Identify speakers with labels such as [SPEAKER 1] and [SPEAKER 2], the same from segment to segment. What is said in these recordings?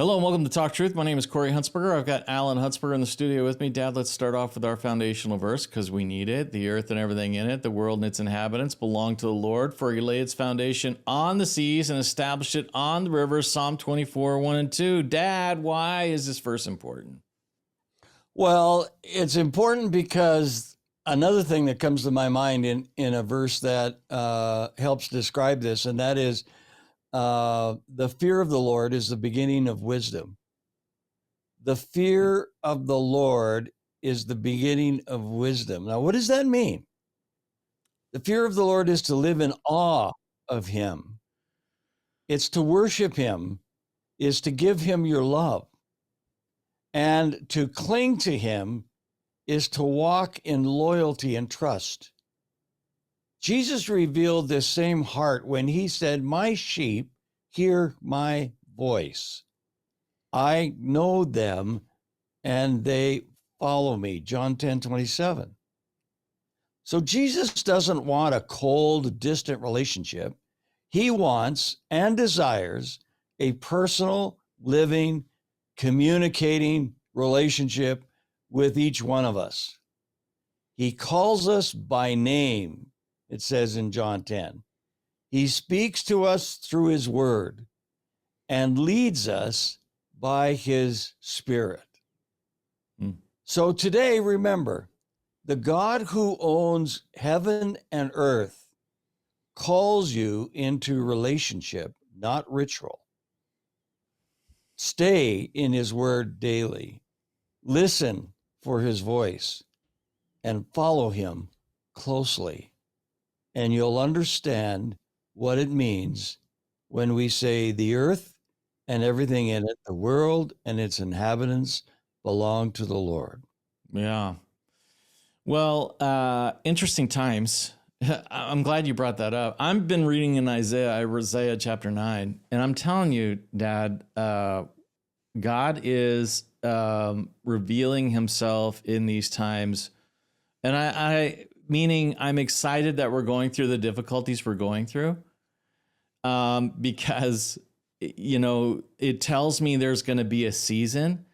[SPEAKER 1] Hello and welcome to Talk Truth. My name is Corey Huntsberger. I've got Alan Huntsberger in the studio with me. Dad, let's start off with our foundational verse because we need it. The earth and everything in it, the world and its inhabitants belong to the Lord, for he laid its foundation on the seas and established it on the rivers. Psalm 24, 1 and 2. Dad, why is this verse important?
[SPEAKER 2] Well, it's important because another thing that comes to my mind in a verse that helps describe this, and that is the fear of the Lord is the beginning of wisdom. The fear of the Lord is the beginning of wisdom. Now, what does that mean? The fear of the Lord is to live in awe of him. It's to worship him, is to give him your love. And to cling to him is to walk in loyalty and trust. Jesus revealed this same heart when he said, "My sheep hear my voice. I know them and they follow me." John 10:27. So Jesus doesn't want a cold, distant relationship. He wants and desires a personal, living, communicating relationship with each one of us. He calls us by name. It says in John 10, he speaks to us through his word and leads us by his spirit. So today, remember, the God who owns heaven and earth calls you into relationship, not ritual. Stay in his word daily. Listen for his voice and follow him closely. And you'll understand what it means when we say the earth and everything in it, the world and its inhabitants belong to the Lord.
[SPEAKER 1] Yeah. Well, interesting times. I'm glad you brought that up. I've been reading in Isaiah chapter 9, and I'm telling you, Dad, God is revealing himself in these times. And meaning I'm excited that we're going through the difficulties we're going through, because, you know, it tells me there's going to be a season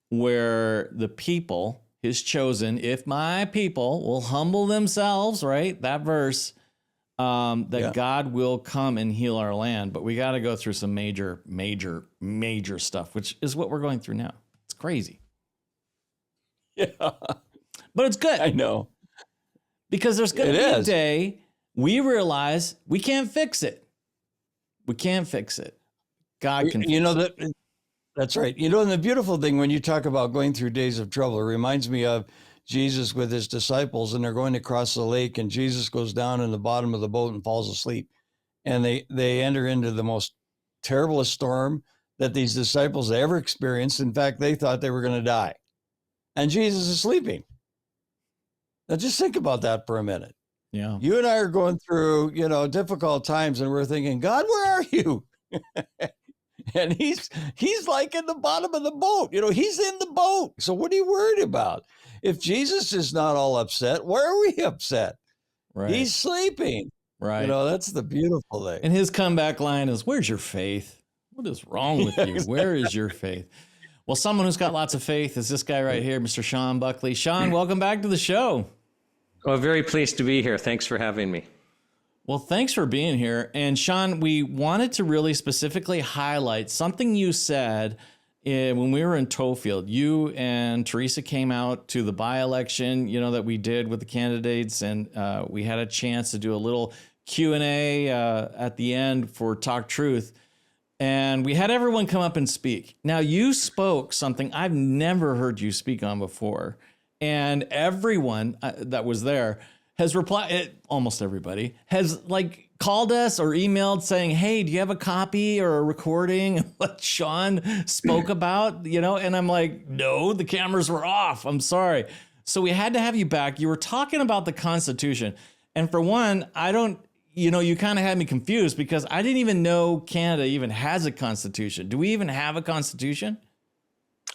[SPEAKER 1] where the people, his chosen, if my people will humble themselves, right? That verse, God will come and heal our land. But we got to go through some major stuff, which is what we're going through now. It's crazy.
[SPEAKER 2] Yeah.
[SPEAKER 1] But it's good.
[SPEAKER 2] I know.
[SPEAKER 1] Because there's going to be a day we realize we can't fix it. We can't fix it. God can fix it.
[SPEAKER 2] That's right. You know, and the beautiful thing when you talk about going through days of trouble, it reminds me of Jesus with his disciples, and they're going to cross the lake, and Jesus goes down in the bottom of the boat and falls asleep. And they enter into the most terriblest storm that these disciples ever experienced. In fact, they thought they were going to die. And Jesus is sleeping. Now, just think about that for a minute.
[SPEAKER 1] Yeah.
[SPEAKER 2] You and I are going through, difficult times, and we're thinking, God, where are you? And he's like in the bottom of the boat. He's in the boat. So what are you worried about? If Jesus is not all upset, why are we upset?
[SPEAKER 1] Right.
[SPEAKER 2] He's sleeping.
[SPEAKER 1] Right.
[SPEAKER 2] That's the beautiful thing.
[SPEAKER 1] And his comeback line is, "Where's your faith? What is wrong with you? Where is your faith?" Well, someone who's got lots of faith is this guy right here, Mr. Shawn Buckley. Shawn, welcome back to the show.
[SPEAKER 3] Oh, very pleased to be here. Thanks for having me.
[SPEAKER 1] Well, thanks for being here. And Shawn, we wanted to really specifically highlight something you said when we were in Tofield. You and Teresa came out to the by-election, that we did with the candidates, and we had a chance to do a little Q&A at the end for Talk Truth. And we had everyone come up and speak. Now, you spoke something I've never heard you speak on before. And everyone that was there has replied, almost everybody, has called us or emailed saying, "Hey, do you have a copy or a recording of what Shawn spoke about?" And I'm like, "No, the cameras were off. I'm sorry." So we had to have you back. You were talking about the Constitution. And for one, you kind of had me confused because I didn't even know Canada even has a constitution. Do we even have a constitution?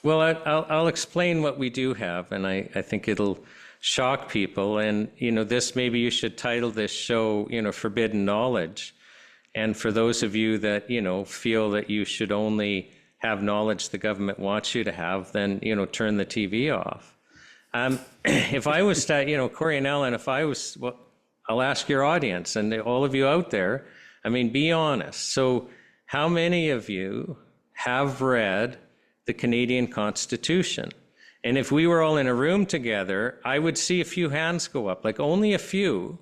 [SPEAKER 3] Well, I'll explain what we do have, and I think it'll shock people. And, maybe you should title this show, Forbidden Knowledge. And for those of you that, feel that you should only have knowledge the government wants you to have, then, turn the TV off. If I was to, Corey and Ellen, if I was, well, I'll ask your audience and all of you out there, I mean, be honest. So how many of you have read the Canadian Constitution? And if we were all in a room together, I would see a few hands go up, like only a few.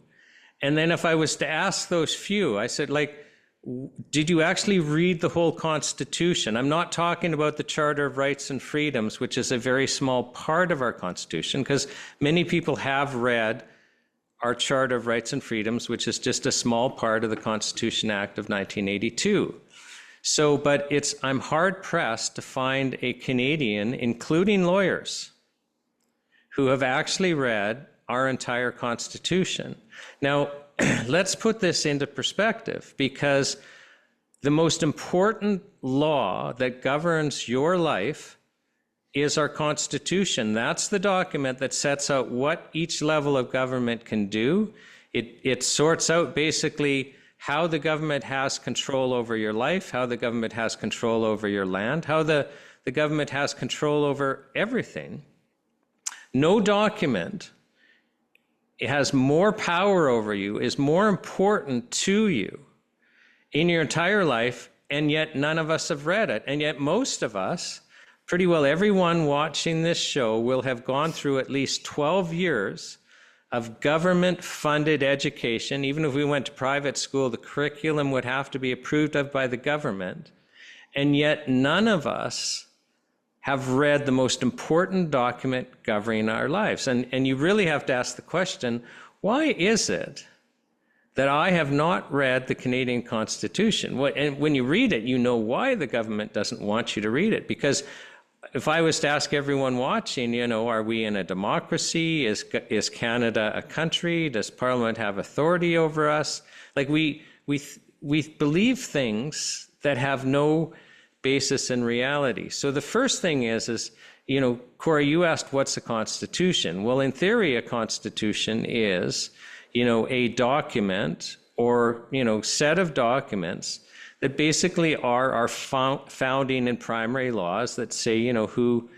[SPEAKER 3] And then if I was to ask those few, I said, like, did you actually read the whole Constitution? I'm not talking about the Charter of Rights and Freedoms, which is a very small part of our Constitution, because many people have read our Charter of Rights and Freedoms, which is just a small part of the Constitution Act of 1982. So, but I'm hard pressed to find a Canadian, including lawyers, who have actually read our entire Constitution. Now, let's put this into perspective, because the most important law that governs your life is our Constitution. That's the document that sets out what each level of government can do. It sorts out basically how the government has control over your life, how the government has control over your land, how the government has control over everything. No document has more power over you, is more important to you in your entire life, and yet none of us have read it. And yet most of us, pretty well everyone watching this show, will have gone through at least 12 years of government-funded education. Even if we went to private school, the curriculum would have to be approved of by the government. And yet none of us have read the most important document governing our lives. And you really have to ask the question, why is it that I have not read the Canadian Constitution? And when you read it, you know why the government doesn't want you to read it. Because if I was to ask everyone watching, are we in a democracy? Is Canada a country? Does Parliament have authority over us? Like we believe things that have no basis in reality. So the first thing is, Corey, you asked what's a constitution? Well, in theory, a constitution is, a document or, set of documents that basically are our founding and primary laws that say, who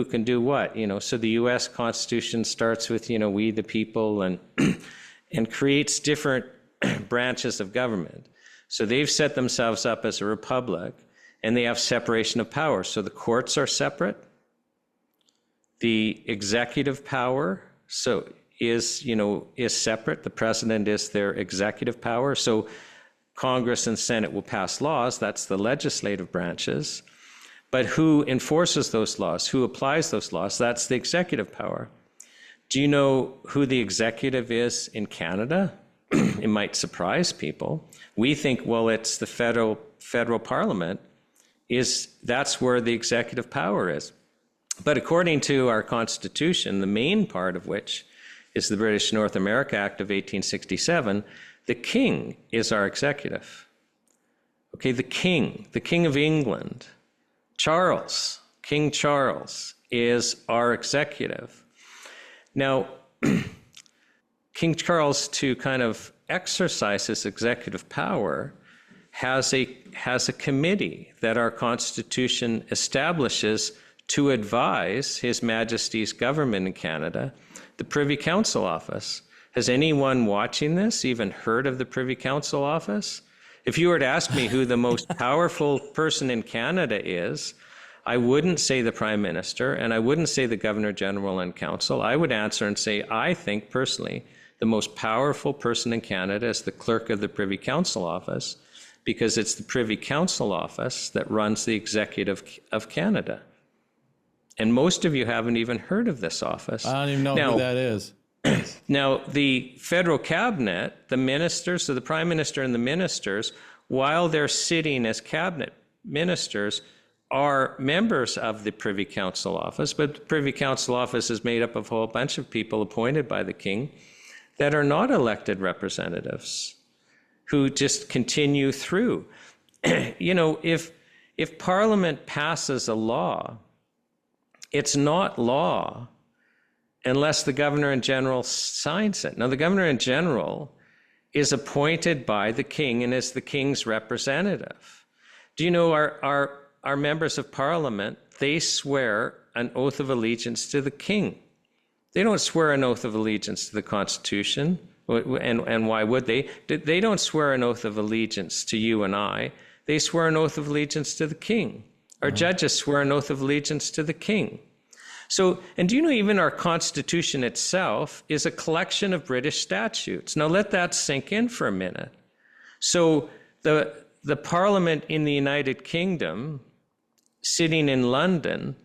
[SPEAKER 3] can do what, So the U.S. Constitution starts with, we the people, and and creates different branches of government. So they've set themselves up as a republic, and they have separation of power. So the courts are separate. The executive power is separate. The president is their executive power. So Congress and Senate will pass laws. That's the legislative branches. But who enforces those laws? Who applies those laws? That's the executive power. Do you know who the executive is in Canada? It might surprise people. We think, well, it's the federal parliament. That's where the executive power is. But according to our Constitution, the main part of which is the British North America Act of 1867, the king is our executive. Okay, the king of England, King Charles is our executive. Now, King Charles, to kind of exercise his executive power, has a committee that our Constitution establishes to advise His Majesty's government in Canada, the Privy Council Office. Has anyone watching this even heard of the Privy Council Office? If you were to ask me who the most powerful person in Canada is, I wouldn't say the Prime Minister, and I wouldn't say the Governor General and Council. I would answer and say, I think personally, the most powerful person in Canada is the Clerk of the Privy Council Office, because it's the Privy Council Office that runs the Executive of Canada. And most of you haven't even heard of this office.
[SPEAKER 1] I don't even know who that is.
[SPEAKER 3] Now, the federal cabinet, the ministers, so the prime minister and the ministers, while they're sitting as cabinet ministers, are members of the Privy Council Office, but the Privy Council Office is made up of a whole bunch of people appointed by the king that are not elected representatives who just continue through. If Parliament passes a law, it's not law unless the Governor General signs it. Now, the Governor General is appointed by the king and is the king's representative. Do you know our our members of parliament, they swear an oath of allegiance to the king. They don't swear an oath of allegiance to the Constitution. And why would they? They don't swear an oath of allegiance to you and I. They swear an oath of allegiance to the king. Our judges swear an oath of allegiance to the king. So, and do you know even our Constitution itself is a collection of British statutes? Now let that sink in for a minute. So the Parliament in the United Kingdom, sitting in London,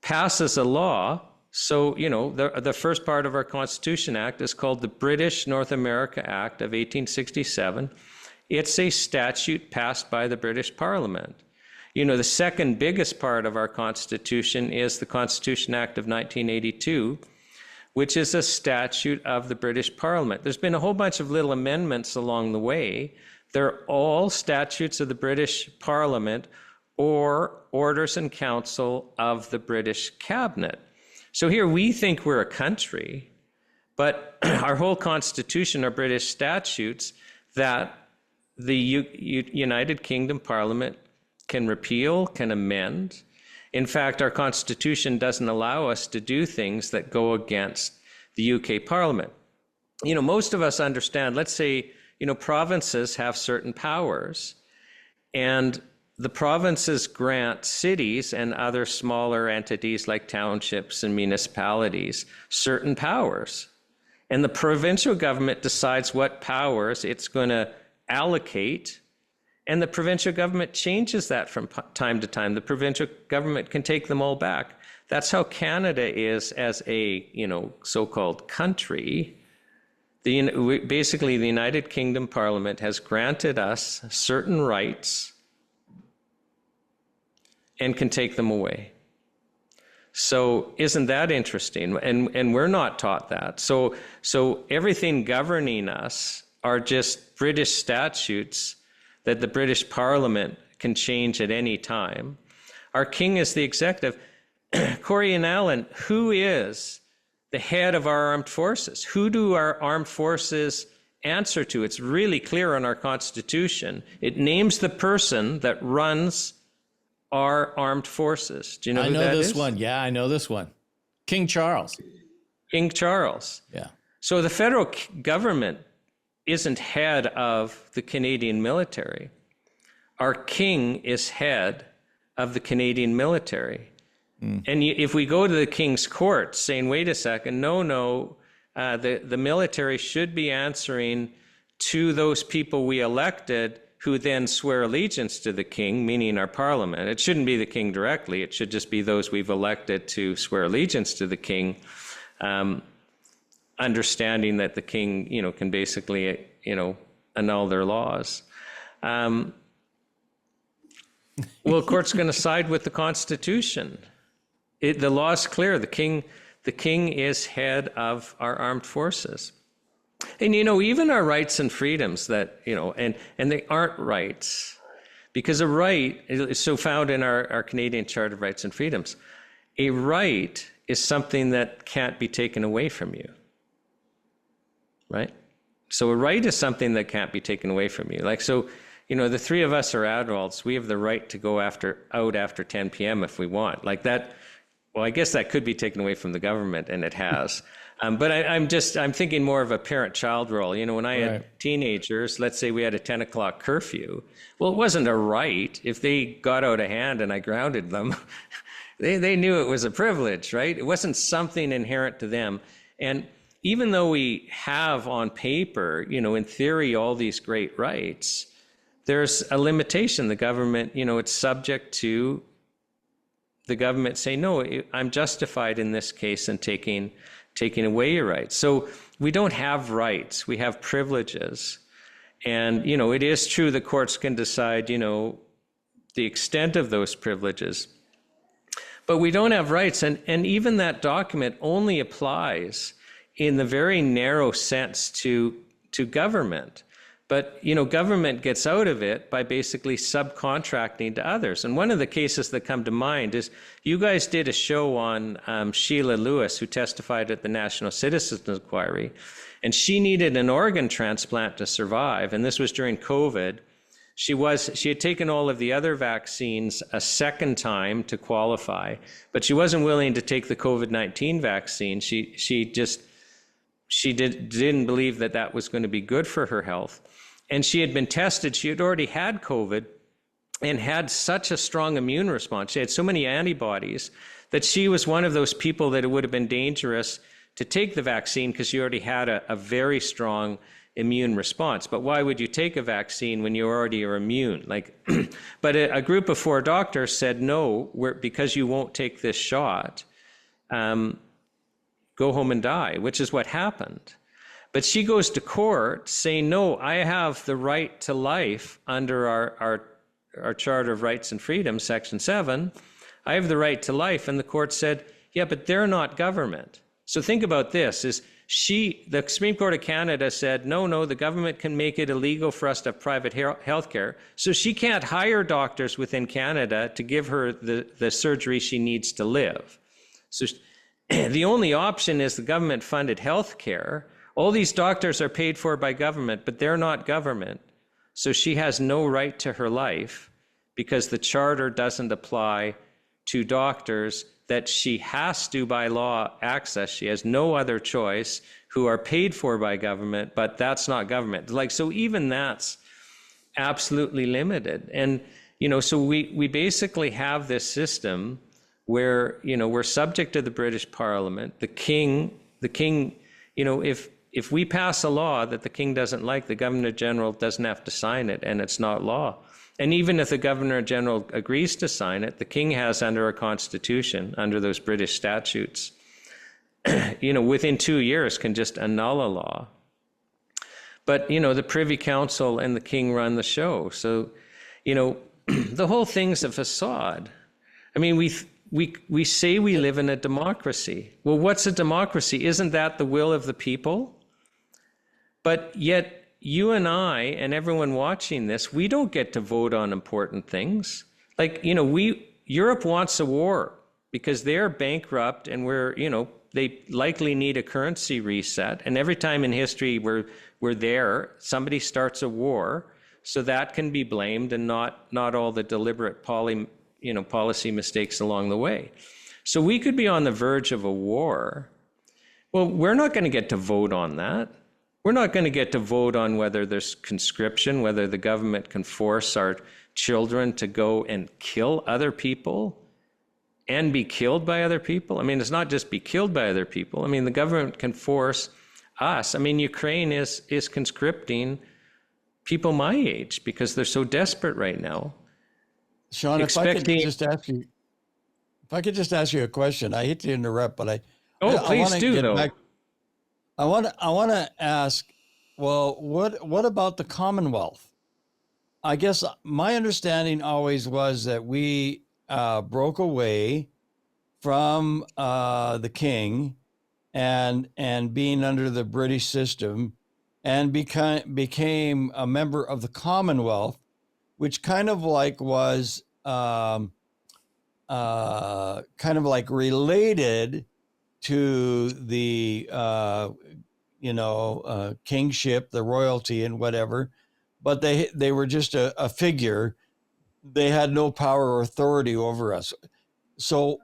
[SPEAKER 3] passes a law. So, you know, the first part of our Constitution Act is called the British North America Act of 1867. It's a statute passed by the British Parliament. You know, the second biggest part of our Constitution is the Constitution Act of 1982, which is a statute of the British Parliament. There's been a whole bunch of little amendments along the way. They're all statutes of the British Parliament or orders in council of the British Cabinet. So here we think we're a country, but our whole Constitution are British statutes that the United Kingdom Parliament can repeal, can amend. In fact, our Constitution doesn't allow us to do things that go against the UK Parliament. You know, most of us understand, let's say, you know, provinces have certain powers, and the provinces grant cities and other smaller entities like townships and municipalities certain powers. And the provincial government decides what powers it's going to allocate, and the provincial government changes that from time to time. The provincial government can take them all back. That's how Canada is as a, you know, so-called country. Basically, the United Kingdom Parliament has granted us certain rights and can take them away. So isn't that interesting? And we're not taught that. So everything governing us are just British statutes that the British Parliament can change at any time. Our king is the executive. Corey and Alan, who is the head of our armed forces? Who do our armed forces answer to? It's really clear in our Constitution. It names the person that runs our armed forces. Do you know who that is?
[SPEAKER 1] I know this one. Yeah, I know this one. King Charles.
[SPEAKER 3] King Charles.
[SPEAKER 1] Yeah.
[SPEAKER 3] So the federal government isn't head of the Canadian military. Our king is head of the Canadian military. And if we go to the king's court saying, wait a second, the military should be answering to those people we elected who then swear allegiance to the king, meaning our parliament. It shouldn't be the king directly. It should just be those we've elected to swear allegiance to the king. Understanding that the king, you know, can basically, you know, annul their laws. Well, the court's going to side with the Constitution. The law is clear. The king is head of our armed forces. And, you know, even our rights and freedoms that, you know, and they aren't rights, because a right is so found in our Canadian Charter of Rights and Freedoms. A right is something that can't be taken away from you. Right? So a right is something that can't be taken away from you. Like, so, you know, the three of us are adults. We have the right to go out after 10 p.m. if we want. Like that, well, I guess that could be taken away from the government, and it has. But I'm thinking more of a parent-child role. You know, when I had teenagers, let's say we had a 10 o'clock curfew. Well, it wasn't a right. If they got out of hand and I grounded them, they knew it was a privilege, right? It wasn't something inherent to them. And even though we have on paper, you know, in theory, all these great rights, there's a limitation. The government, you know, it's subject to the government saying, no, I'm justified in this case in taking away your rights. So we don't have rights, we have privileges. And, you know, it is true the courts can decide, you know, the extent of those privileges. But we don't have rights. And even that document only applies in the very narrow sense to government. But, you know, government gets out of it by basically subcontracting to others. And one of the cases that come to mind is you guys did a show on Sheila Lewis, who testified at the National Citizens Inquiry, and she needed an organ transplant to survive. And this was during COVID. She had taken all of the other vaccines a second time to qualify, but she wasn't willing to take the COVID-19 vaccine. She didn't believe that that was going to be good for her health. And she had been tested. She had already had COVID and had such a strong immune response. She had so many antibodies that she was one of those people that it would have been dangerous to take the vaccine because she already had a very strong immune response. But why would you take a vaccine when you already are immune? But a group of 4 doctors said, no, because you won't take this shot, go home and die, which is what happened. But she goes to court saying, no, I have the right to life under our Charter of Rights and Freedoms, Section 7. I have the right to life. And the court said, yeah, but they're not government. So think about this, the Supreme Court of Canada said, no, the government can make it illegal for us to have private health care. So she can't hire doctors within Canada to give her the surgery she needs to live. So the only option is the government funded health care. All these doctors are paid for by government, but they're not government. So she has no right to her life because the charter doesn't apply to doctors that she has to, by law, access. She has no other choice, who are paid for by government, but that's not government. So even that's absolutely limited. And, so we basically have this system where, we're subject to the British Parliament. The king, if we pass a law that the king doesn't like, the Governor General doesn't have to sign it, and it's not law. And even if the Governor General agrees to sign it, the king has under our Constitution, under those British statutes, within 2 years can just annul a law. But, the Privy Council and the king run the show. So, the whole thing's a facade. I mean, we say we live in a democracy. Well, what's a democracy? Isn't that the will of the people? But yet, you and I and everyone watching this, we don't get to vote on important things. Europe wants a war because they're bankrupt and they likely need a currency reset. And every time in history we're there, somebody starts a war, so that can be blamed and not all the deliberate policy mistakes along the way. So we could be on the verge of a war. Well, we're not going to get to vote on that. We're not going to get to vote on whether there's conscription, whether the government can force our children to go and kill other people and be killed by other people. I mean, it's not just be killed by other people. I mean, the government can force us. I mean, Ukraine is conscripting people my age because they're so desperate right now.
[SPEAKER 2] Shawn, if I could just ask you a question. I hate to interrupt, but
[SPEAKER 3] please do though.
[SPEAKER 2] I want to ask, well, what about the Commonwealth? I guess my understanding always was that we broke away from the king and being under the British system and became a member of the Commonwealth, which kind of like was kind of like related to the kingship, the royalty, and whatever, but they were just a figure. They had no power or authority over us. So,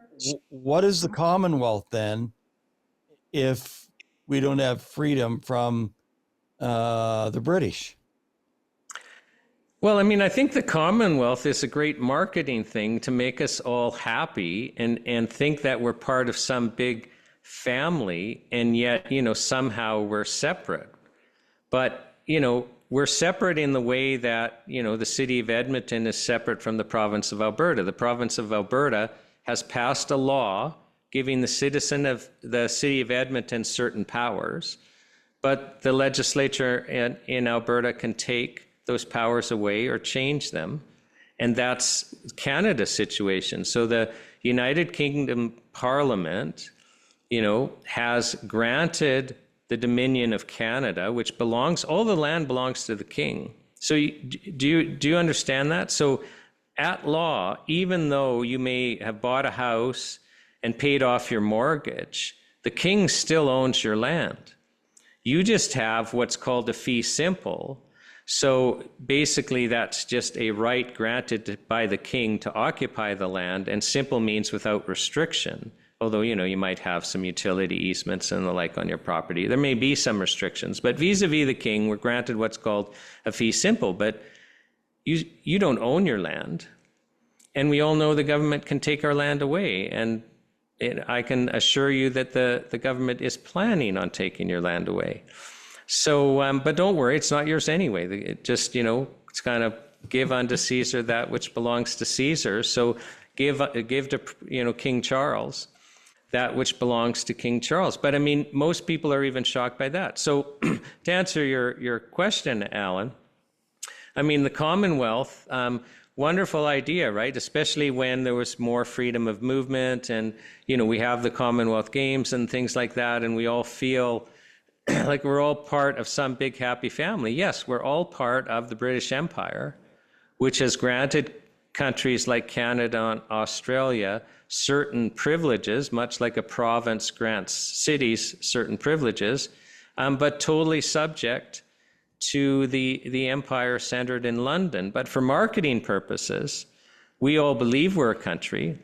[SPEAKER 2] what is the Commonwealth then, if we don't have freedom from the British?
[SPEAKER 3] Well, I mean, I think the Commonwealth is a great marketing thing to make us all happy and think that we're part of some big family, and yet, somehow we're separate. But, we're separate in the way that, the city of Edmonton is separate from the province of Alberta. The province of Alberta has passed a law giving the citizen of the city of Edmonton certain powers, but the legislature in Alberta can take those powers away or change them. And that's Canada's situation. So the United Kingdom Parliament, has granted the Dominion of Canada, which all the land belongs to the king. So do you understand that? So at law, even though you may have bought a house and paid off your mortgage, the king still owns your land. You just have what's called a fee simple. So basically, that's just a right granted by the king to occupy the land, and simple means without restriction. Although, you might have some utility easements and the like on your property. There may be some restrictions, but vis-a-vis the king, we're granted what's called a fee simple, but you don't own your land. And we all know the government can take our land away. And I can assure you that the government is planning on taking your land away. So, but don't worry, it's not yours anyway. It just, it's kind of give unto Caesar that which belongs to Caesar. So give to, King Charles that which belongs to King Charles. But I mean, most people are even shocked by that. So to answer your question, Alan, I mean, the Commonwealth, wonderful idea, right? Especially when there was more freedom of movement and, we have the Commonwealth Games and things like that, and we all feel like we're all part of some big happy family. Yes, we're all part of the British Empire, which has granted countries like Canada and Australia certain privileges, much like a province grants cities certain privileges, but totally subject to the empire centered in London. But for marketing purposes, we all believe we're a country.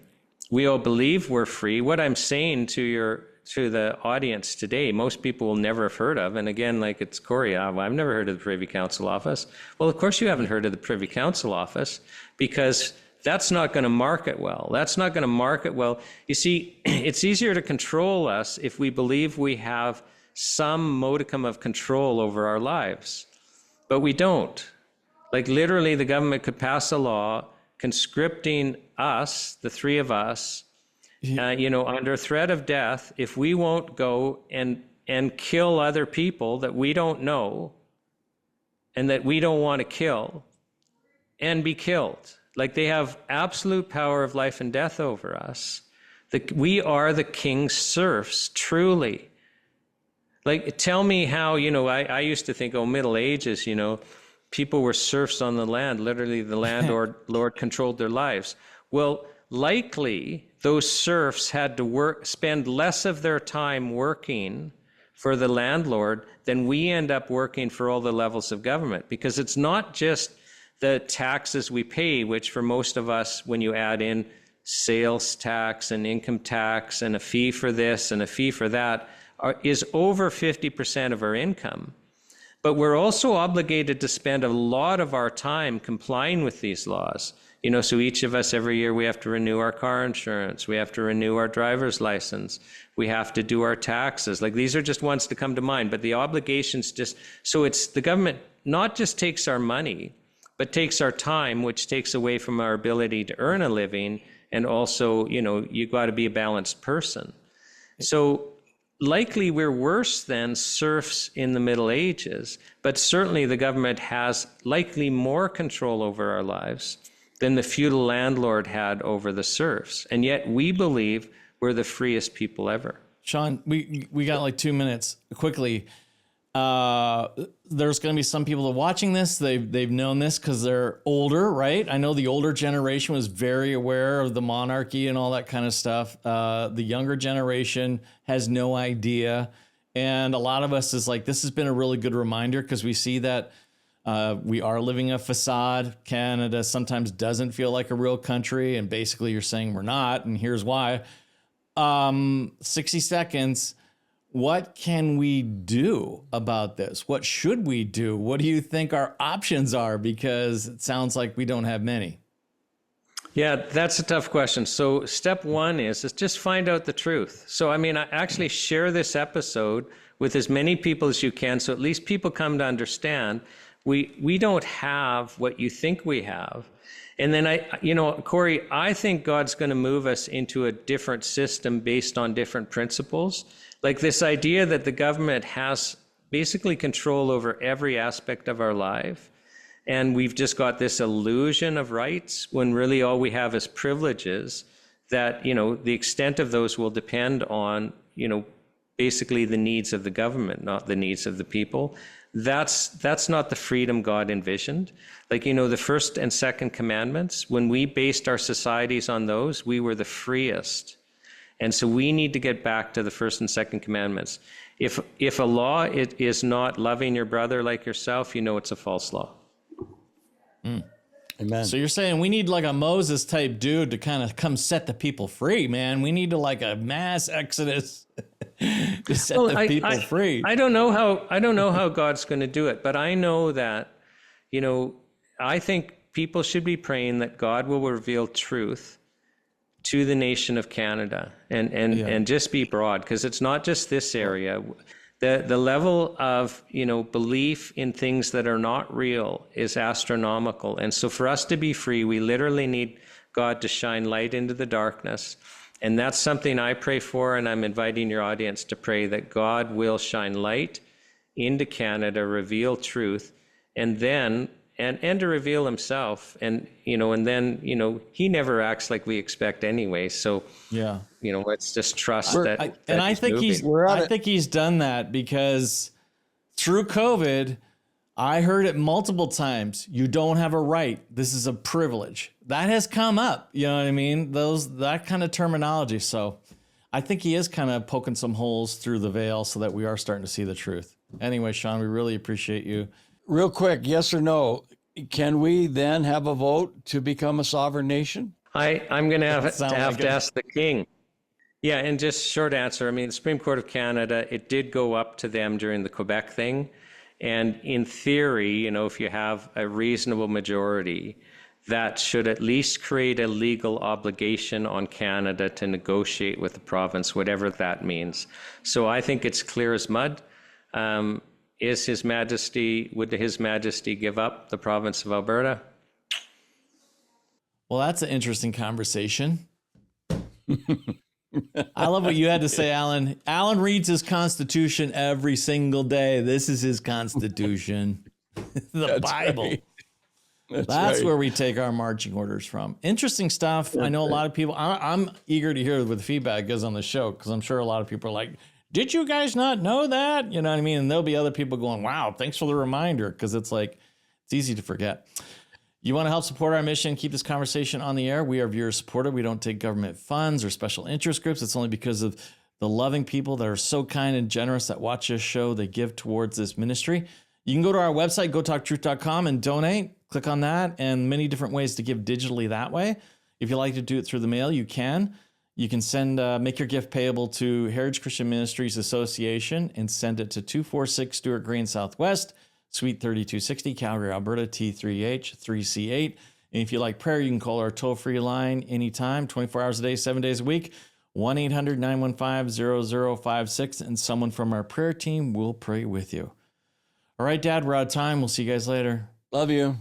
[SPEAKER 3] We all believe we're free. What I'm saying to the audience today, most people will never have heard of. And again, like it's Corey, I've never heard of the Privy Council Office. Well, of course you haven't heard of the Privy Council Office, because that's not going to market well. That's not going to market well. You see, it's easier to control us if we believe we have some modicum of control over our lives. But we don't. Like literally, the government could pass a law conscripting us, the three of us, under threat of death, if we won't go and kill other people that we don't know and that we don't want to kill, and be killed. Like they have absolute power of life and death over us. We are the king's serfs, truly. Like, tell me how, I used to think, Middle Ages, people were serfs on the land. Literally, the landlord controlled their lives. Well, likely those serfs had to spend less of their time working for the landlord than we end up working for all the levels of government. Because it's not just the taxes we pay, which for most of us, when you add in sales tax and income tax and a fee for this and a fee for that, is over 50% of our income. But we're also obligated to spend a lot of our time complying with these laws. So each of us every year, we have to renew our car insurance. We have to renew our driver's license. We have to do our taxes. Like these are just ones to come to mind, but the obligations so it's the government not just takes our money, but takes our time, which takes away from our ability to earn a living. And also, you've got to be a balanced person. So likely we're worse than serfs in the Middle Ages, but certainly the government has likely more control over our lives than the feudal landlord had over the serfs. And yet we believe we're the freest people ever.
[SPEAKER 1] Shawn, we got like 2 minutes. Quickly, there's going to be some people that are watching this. They've known this because they're older, right? I know the older generation was very aware of the monarchy and all that kind of stuff. The younger generation has no idea. And a lot of us is like, this has been a really good reminder because we see that we are living a facade. Canada sometimes doesn't feel like a real country. And basically you're saying we're not. And here's why. 60 seconds. What can we do about this? What should we do? What do you think our options are? Because it sounds like we don't have many.
[SPEAKER 3] Yeah, that's a tough question. So step one is just find out the truth. So, I actually share this episode with as many people as you can, so at least people come to understand we don't have what you think we have. And then Corey, I think God's going to move us into a different system based on different principles. Like this idea that the government has basically control over every aspect of our life. And we've just got this illusion of rights when really all we have is privileges that, the extent of those will depend on, basically the needs of the government, not the needs of the people. That's not the freedom God envisioned. Like, the first and second commandments, when we based our societies on those, we were the freest. And so we need to get back to the first and second commandments. If a law is not loving your brother like yourself, it's a false law.
[SPEAKER 2] Amen.
[SPEAKER 1] So you're saying we need like a Moses type dude to kind of come set the people free, man. We need to like a mass exodus to set the people free.
[SPEAKER 3] I don't know how God's going to do it, but I know that, I think people should be praying that God will reveal truth to the nation of Canada and just be broad, because it's not just this area. The level of, belief in things that are not real is astronomical. And so for us to be free, we literally need God to shine light into the darkness. And that's something I pray for, and I'm inviting your audience to pray that God will shine light into Canada, reveal truth, and then and to reveal himself. And then he never acts like we expect anyway. So let's just trust that.
[SPEAKER 1] I think he's done that, because through COVID, I heard it multiple times. You don't have a right. This is a privilege. That has come up. You know what I mean? That kind of terminology. So I think he is kind of poking some holes through the veil so that we are starting to see the truth. Anyway, Shawn, we really appreciate you.
[SPEAKER 2] Real quick, yes or no? Can we then have a vote to become a sovereign nation?
[SPEAKER 3] I'm going to have to ask the king. Yeah, and just short answer. I mean, the Supreme Court of Canada, it did go up to them during the Quebec thing. And in theory, if you have a reasonable majority, that should at least create a legal obligation on Canada to negotiate with the province, whatever that means. So I think it's clear as mud. Would His Majesty give up the province of Alberta?
[SPEAKER 1] Well, that's an interesting conversation. I love what you had to say, Alan. Alan reads his Constitution every single day. This is his Constitution, the Bible.
[SPEAKER 2] Right.
[SPEAKER 1] That's
[SPEAKER 2] right.
[SPEAKER 1] where we take our marching orders from. Interesting stuff. I know a lot of people, I'm eager to hear what the feedback is on the show, because I'm sure a lot of people are like, did you guys not know that? You know what I mean? And there'll be other people going, wow, thanks for the reminder, because it's easy to forget. You want to help support our mission, keep this conversation on the air? We are viewer supported. We don't take government funds or special interest groups. It's only because of the loving people that are so kind and generous that watch this show. They give towards this ministry. You can go to our website, gotalktruth.com, and donate. Click on that, and many different ways to give digitally that way. If you like to do it through the mail, you can. You can send, make your gift payable to Heritage Christian Ministries Association and send it to 246 Stewart Green Southwest, Suite 3260, Calgary, Alberta, T3H3C8. And if you like prayer, you can call our toll-free line anytime, 24 hours a day, 7 days a week, 1-800-915-0056, and someone from our prayer team will pray with you. All right, Dad, we're out of time. We'll see you guys later.
[SPEAKER 2] Love you.